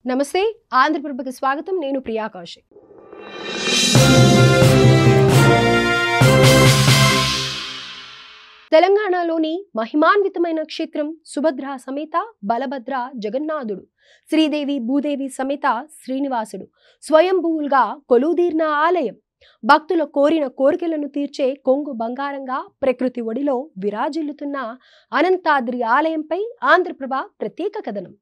నమస్తే ఆంధ్రప్రభకి స్వాగతం. నేను ప్రియా కౌశిక్. తెలంగాణలోని మహిమాన్వితమైన క్షేత్రం సుభద్ర సమేత బలభద్ర జగన్నాథుడు, శ్రీదేవి భూదేవి సమేత శ్రీనివాసుడు స్వయంభూవులుగా కొలువుదీర్న ఆలయం. భక్తుల కోరిన కోరికలను తీర్చే కొంగు బంగారంగా ప్రకృతి ఒడిలో విరాజిల్లుతున్న అనంతాద్రి ఆలయంపై ఆంధ్రప్రభ ప్రత్యేక కథనం.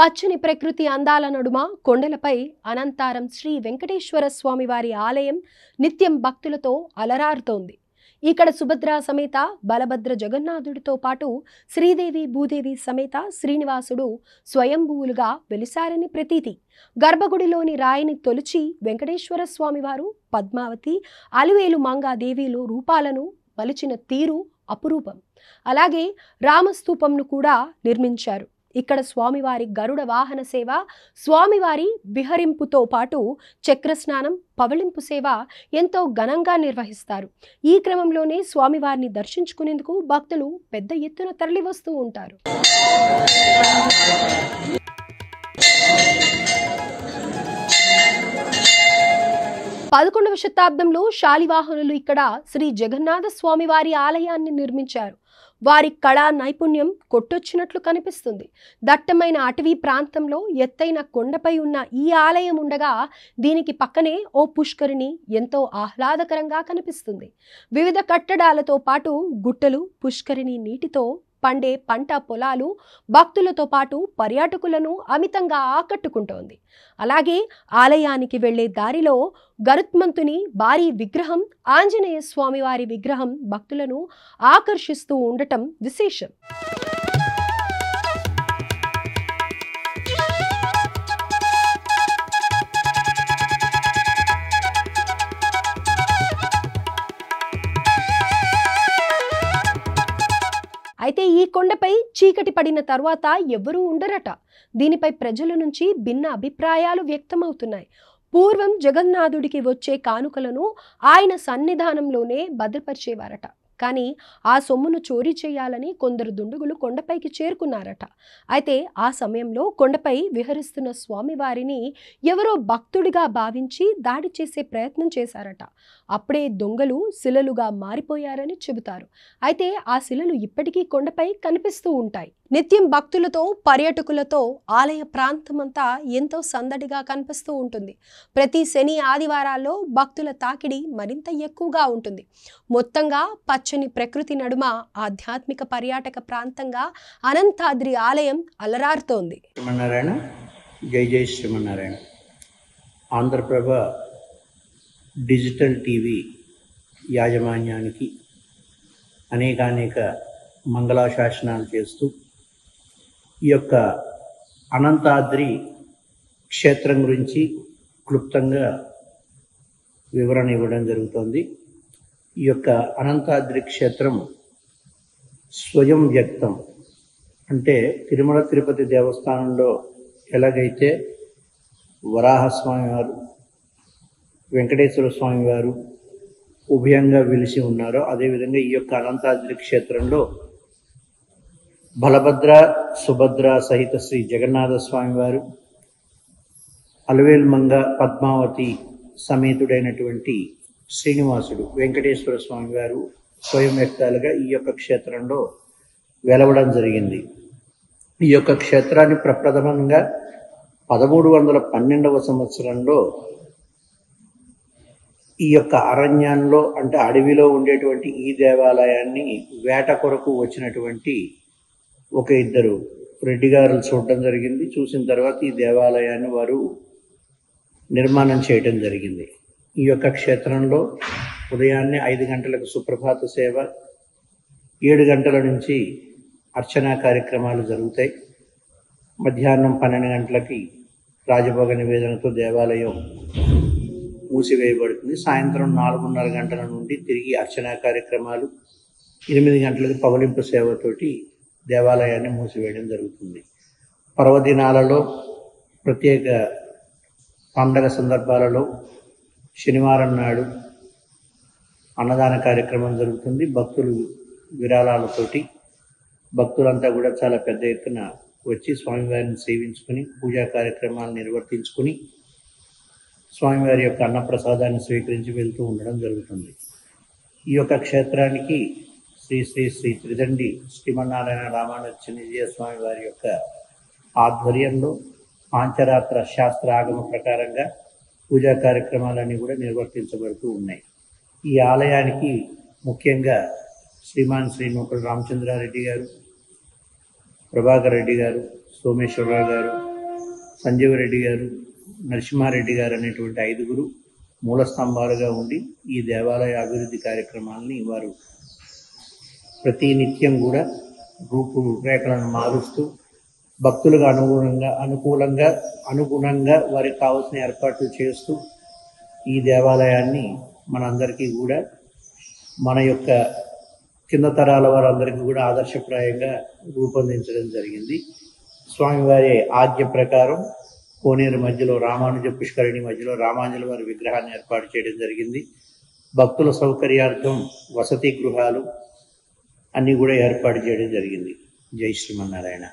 పచ్చని ప్రకృతి అందాల నడుమ కొండలపై అనంతారం శ్రీ వెంకటేశ్వర స్వామి వారి ఆలయం నిత్యం భక్తులతో అలరారుతోంది. ఇక్కడ సుభద్ర సమేత బలభద్ర జగన్నాథుడితో పాటు శ్రీదేవి భూదేవి సమేత శ్రీనివాసుడు స్వయంభూవులుగా వెలిసారని ప్రతీతి. గర్భగుడిలోని రాయిని తొలిచి వెంకటేశ్వర స్వామివారు పద్మావతి, అలివేలు మంగాదేవిలు రూపాలను మలిచిన తీరు అపురూపం. అలాగే రామస్తూపంను కూడా నిర్మించారు. ఇక్కడ స్వామివారి గరుడ వాహన సేవ, స్వామివారి విహరింపుతో పాటు చక్రస్నానం, పవళింపు సేవ ఎంతో ఘనంగా నిర్వహిస్తారు. ఈ క్రమంలోనే స్వామివారిని దర్శించుకునేందుకు భక్తులు పెద్ద ఎత్తున తరలివస్తూ ఉంటారు. 11వ శతాబ్దంలో శాలివాహనులు ఇక్కడ శ్రీ జగన్నాథ స్వామివారి ఆలయాన్ని నిర్మించారు. వారి కళా నైపుణ్యం కొట్టొచ్చినట్లు కనిపిస్తుంది. దట్టమైన అటవీ ప్రాంతంలో ఎత్తైన కొండపై ఉన్న ఈ ఆలయం ఉండగా దీనికి పక్కనే ఓ పుష్కరిణి ఎంతో ఆహ్లాదకరంగా కనిపిస్తుంది. వివిధ కట్టడాలతో పాటు గుట్టలు, పుష్కరిణి నీటితో పండే పంట పొలాలు భక్తులతో పాటు పర్యాటకులను అమితంగా ఆకట్టుకుంటోంది. అలాగే ఆలయానికి వెళ్లే దారిలో గరుత్మంతుని భారీ విగ్రహం, ఆంజనేయ స్వామి వారి విగ్రహం భక్తులను ఆకర్షిస్తూ ఉండటం విశేషం. అయితే ఈ కొండపై చీకటి పడిన తర్వాత ఎవ్వరూ ఉండరట. దీనిపై ప్రజల నుంచి భిన్న అభిప్రాయాలు వ్యక్తమవుతున్నాయి. పూర్వం జగన్నాథుడికి వచ్చే కానుకలను ఆయన సన్నిధానంలోనే భద్రపరిచేవారట. కానీ ఆ సొమ్మును చోరీ చేయాలని కొందరు దుండగులు కొండపైకి చేరుకున్నారట. అయితే ఆ సమయంలో కొండపై విహరిస్తున్న స్వామివారిని ఎవరో భక్తుడిగా భావించి దాడి చేసే ప్రయత్నం చేశారట. అప్పుడే దొంగలు శిలలుగా మారిపోయారని చెబుతారు. అయితే ఆ శిలలు ఇప్పటికీ కొండపై కనిపిస్తూ ఉంటాయి. నిత్యం భక్తులతో, పర్యాటకులతో ఆలయ ప్రాంతమంతా ఎంతో సందడిగా కనిపిస్తూ ఉంటుంది. ప్రతి శని, ఆదివారాల్లో భక్తుల తాకిడి మరింత ఎక్కువగా ఉంటుంది. మొత్తంగా పచ్చని ప్రకృతి నడుమ ఆధ్యాత్మిక పర్యాటక ప్రాంతంగా అనంతాద్రి ఆలయం అలరారుతోంది. శ్రీమన్నారాయణ, జై జై శ్రీమన్నారాయణ. ఆంధ్రప్రభ డిజిటల్ టీవీ యాజమాన్యానికి అనేక మంగళాశాసనాలు చేస్తూ ఈ యొక్క అనంతాద్రి క్షేత్రం గురించి క్లుప్తంగా వివరణ ఇవ్వడం జరుగుతోంది. ఈ యొక్క అనంతాద్రి క్షేత్రం స్వయం వ్యక్తం. అంటే తిరుమల తిరుపతి దేవస్థానంలో ఎలాగైతే వరాహస్వామి వారు, వెంకటేశ్వర స్వామి వారు ఉభయంగా వెలిసి ఉన్నారో, అదేవిధంగా ఈ యొక్క అనంతాద్రి క్షేత్రంలో బలభద్ర, సుభద్ర సహిత శ్రీ జగన్నాథ స్వామి వారు, అలవేలు మంగ పద్మావతి సమేతుడైనటువంటి శ్రీనివాసుడు వెంకటేశ్వర స్వామి వారు స్వయం వ్యక్తాలుగా ఈ యొక్క క్షేత్రంలో వెలవడం జరిగింది. ఈ యొక్క క్షేత్రాన్ని ప్రప్రథమంగా 1312వ సంవత్సరంలో ఈ యొక్క అరణ్యంలో, అంటే అడవిలో ఉండేటువంటి ఈ దేవాలయాన్ని వేట కొరకు వచ్చినటువంటి ఒక ఇద్దరు రెడ్డి గారు చూడడం జరిగింది. చూసిన తర్వాత ఈ దేవాలయాన్ని వారు నిర్మాణం చేయడం జరిగింది. ఈ యొక్క క్షేత్రంలో ఉదయాన్నే 5 గంటలకు సుప్రభాత సేవ, 7 గంటల నుంచి అర్చనా కార్యక్రమాలు జరుగుతాయి. మధ్యాహ్నం 12 గంటలకి రాజభోగ నివేదనతో దేవాలయం మూసివేయబడుతుంది. సాయంత్రం 4:30 గంటల నుండి తిరిగి అర్చనా కార్యక్రమాలు, 8 గంటలకు పవలింపు సేవతోటి దేవాలయాన్ని మూసివేయడం జరుగుతుంది. పర్వదినాలలో, ప్రత్యేక పండగ సందర్భాలలో శనివారం నాడు అన్నదాన కార్యక్రమం జరుగుతుంది. భక్తులు విరాళాలతోటి భక్తులంతా కూడా చాలా పెద్ద ఎత్తున వచ్చి స్వామివారిని సేవించుకుని పూజా కార్యక్రమాలు నిర్వర్తించుకుని స్వామివారి యొక్క అన్నప్రసాదాన్ని స్వీకరించి వెళ్తూ ఉండడం జరుగుతుంది. ఈ యొక్క క్షేత్రానికి శ్రీ శ్రీ శ్రీ త్రిదండి శ్రీమన్నారాయణ రామానుజ స్వామి వారి యొక్క ఆధ్వర్యంలో పాంచరాత్ర శాస్త్ర ఆగమ ప్రకారంగా పూజా కార్యక్రమాలన్నీ కూడా నిర్వర్తించబడుతూ ఉన్నాయి. ఈ ఆలయానికి ముఖ్యంగా శ్రీమాన్ శ్రీ నూకల రామచంద్రారెడ్డి గారు, ప్రభాకర్ రెడ్డి గారు, సోమేశ్వరరావు గారు, సంజీవరెడ్డి గారు, నరసింహారెడ్డి గారు అనేటువంటి 5గురు మూల స్తంభాలుగా ఉండి ఈ దేవాలయ అభివృద్ధి కార్యక్రమాలని వారు ప్రతినిత్యం కూడా రూపురేఖలను మారుస్తూ భక్తులకు అనుగుణంగా వారికి కావాల్సిన ఏర్పాట్లు చేస్తూ ఈ దేవాలయాన్ని మనందరికీ కూడా మన యొక్క కింద తరాల వారందరికీ కూడా ఆదర్శప్రాయంగా రూపొందించడం జరిగింది. స్వామివారి ఆజ్ఞ ప్రకారం కోనేరు మధ్యలో రామానుజ పుష్కరిణి మధ్యలో రామానుజుల వారి విగ్రహాన్ని ఏర్పాటు చేయడం జరిగింది. భక్తుల సౌకర్యార్థం వసతి గృహాలు అన్నీ కూడా ఏర్పాటు చేయడం జరిగింది. జై శ్రీమన్నారాయణ.